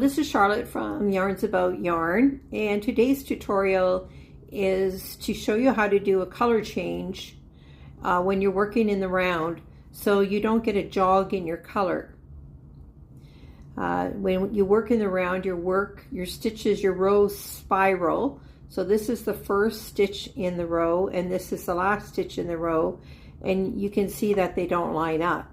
This is Charlotte from Yarns About Yarn, and today's tutorial is to show you how to do a color change when you're working in the round so you don't get a jog in your color. When you work in the round, your stitches, your rows spiral. So this is the first stitch in the row and this is the last stitch in the row, and you can see that they don't line up.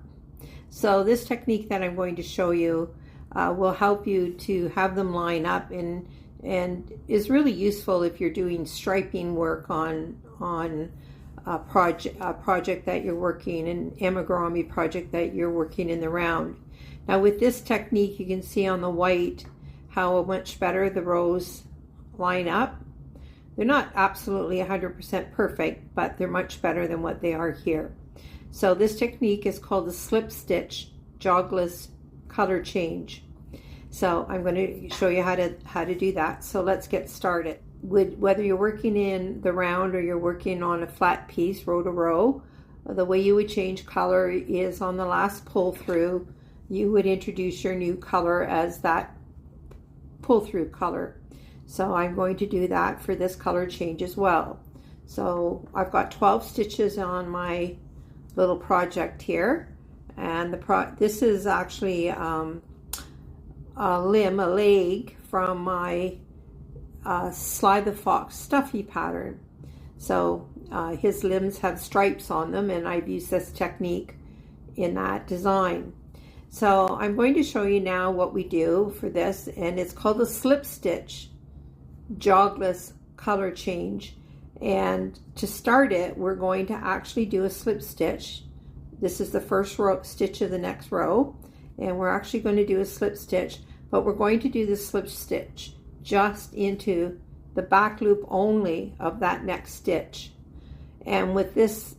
So this technique that I'm going to show you will help you to have them line up, and is really useful if you're doing striping work on a project that you're working, an amigurumi project that you're working in the round. Now with this technique, you can see on the white how much better the rows line up. They're not absolutely 100% perfect, but they're much better than what they are here. So this technique is called the slip stitch jogless color change. So I'm going to show you how to do that. So let's get started. Whether you're working in the round or you're working on a flat piece, row to row, the way you would change color is on the last pull through. You would introduce your new color as that pull through color. So I'm going to do that for this color change as well. So I've got 12 stitches on my little project here, and this is actually a leg from my Sly the Fox Stuffie pattern. So his limbs have stripes on them, and I've used this technique in that design. So I'm going to show you now what we do for this, and it's called the slip stitch jogless color change. And to start it, we're going to actually do a slip stitch. This is the first stitch of the next row, and we're actually going to do a slip stitch, but we're going to do the slip stitch just into the back loop only of that next stitch. And with this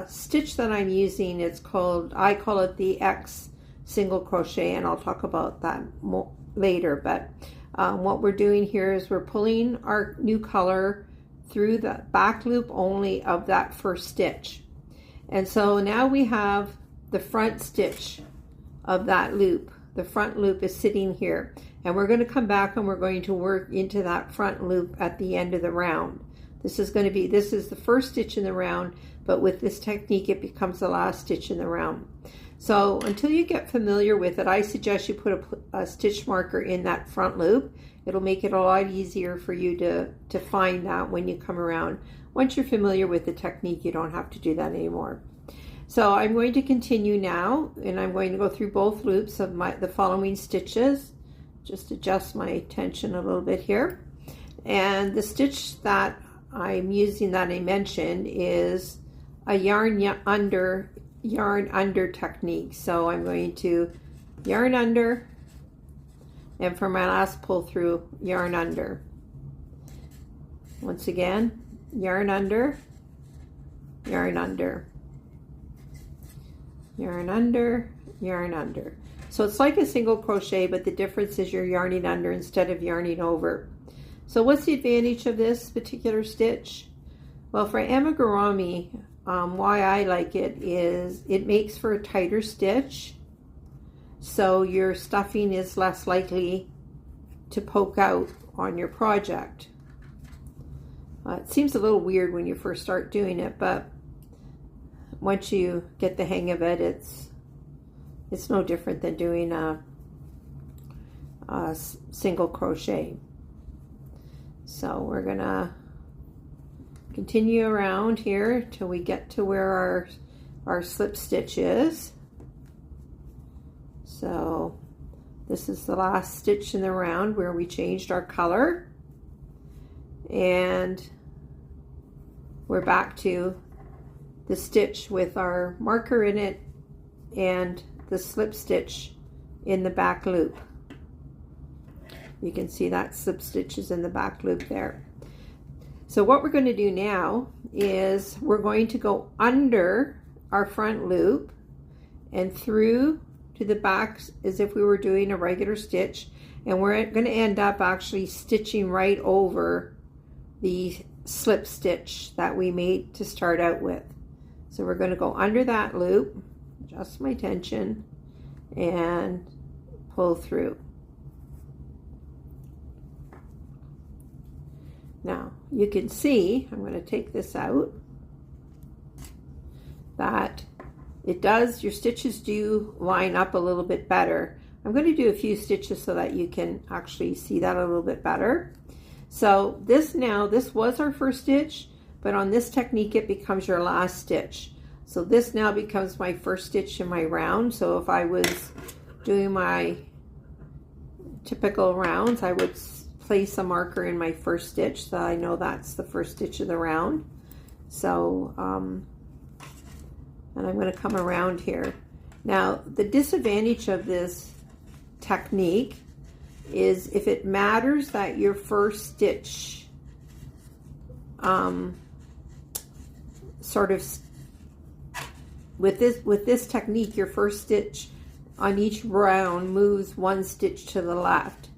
stitch that I'm using, I call it the X single crochet, and I'll talk about that more later. But what we're doing here is we're pulling our new color through the back loop only of that first stitch. And so now we have the front stitch of that loop. The front loop is sitting here, and we're going to come back and we're going to work into that front loop at the end of the round. This is the first stitch in the round, but with this technique it becomes the last stitch in the round. So until you get familiar with it, I suggest you put a stitch marker in that front loop. It'll make it a lot easier for you to find that when you come around. Once you're familiar with the technique, you don't have to do that anymore. So I'm going to continue now, and I'm going to go through both loops of the following stitches. Just adjust my tension a little bit here. And the stitch that I'm using that I mentioned is a yarn under technique. So I'm going to yarn under, and for my last pull through, yarn under. Once again, yarn under, yarn under, yarn under, yarn under. So it's like a single crochet, but the difference is you're yarning under instead of yarning over. So what's the advantage of this particular stitch? Well, for amigurumi, why I like it is it makes for a tighter stitch, so your stuffing is less likely to poke out on your project. It seems a little weird when you first start doing it, but once you get the hang of it, it's no different than doing a single crochet. So we're gonna continue around here till we get to where our slip stitch is. So this is the last stitch in the round where we changed our color, and we're back to the stitch with our marker in it and the slip stitch in the back loop. You can see that slip stitch is in the back loop there. So what we're going to do now is we're going to go under our front loop and through to the back as if we were doing a regular stitch, and we're going to end up actually stitching right over the slip stitch that we made to start out with. So we're going to go under that loop, adjust my tension, and pull through. Now you can see, I'm going to take this out, that it does, your stitches do line up a little bit better. I'm going to do a few stitches so that you can actually see that a little bit better. So this was our first stitch, but on this technique it becomes your last stitch. So this now becomes my first stitch in my round. So if I was doing my typical rounds, I would place a marker in my first stitch so I know that's the first stitch of the round. So and I'm going to come around here. Now the disadvantage of this technique is if it matters that your first stitch sort of with this technique, your first stitch on each round moves one stitch to the left.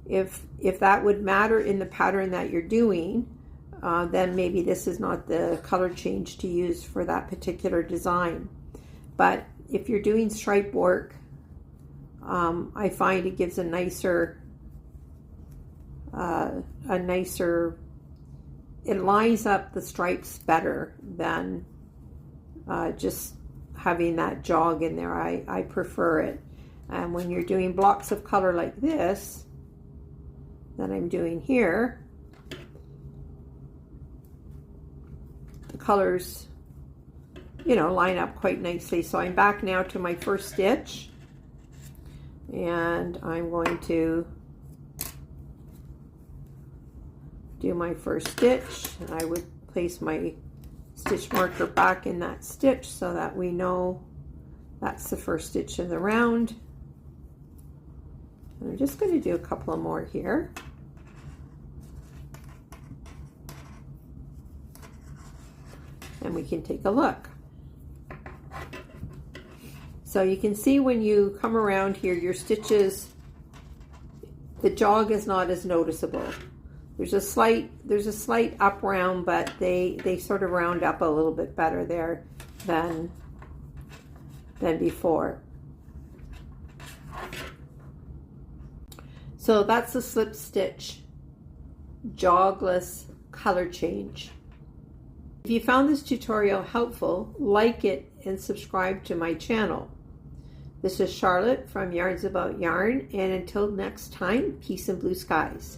If that would matter in the pattern that you're doing, then maybe this is not the color change to use for that particular design. But if you're doing stripe work, I find it gives a nicer, it lines up the stripes better than just having that jog in there. I prefer it. And when you're doing blocks of color like this that I'm doing here, the colors, you know, line up quite nicely. So I'm back now to my first stitch, and I'm going to do my first stitch, and I would place my stitch marker back in that stitch so that we know that's the first stitch in the round. And I'm just going to do a couple of more here. And we can take a look. So you can see when you come around here, your stitches, the jog is not as noticeable. There's a slight up round, but they sort of round up a little bit better there than before. So that's the slip stitch jogless color change. If you found this tutorial helpful, like it and subscribe to my channel. This is Charlotte from Yarns About Yarn, and until next time, peace and blue skies.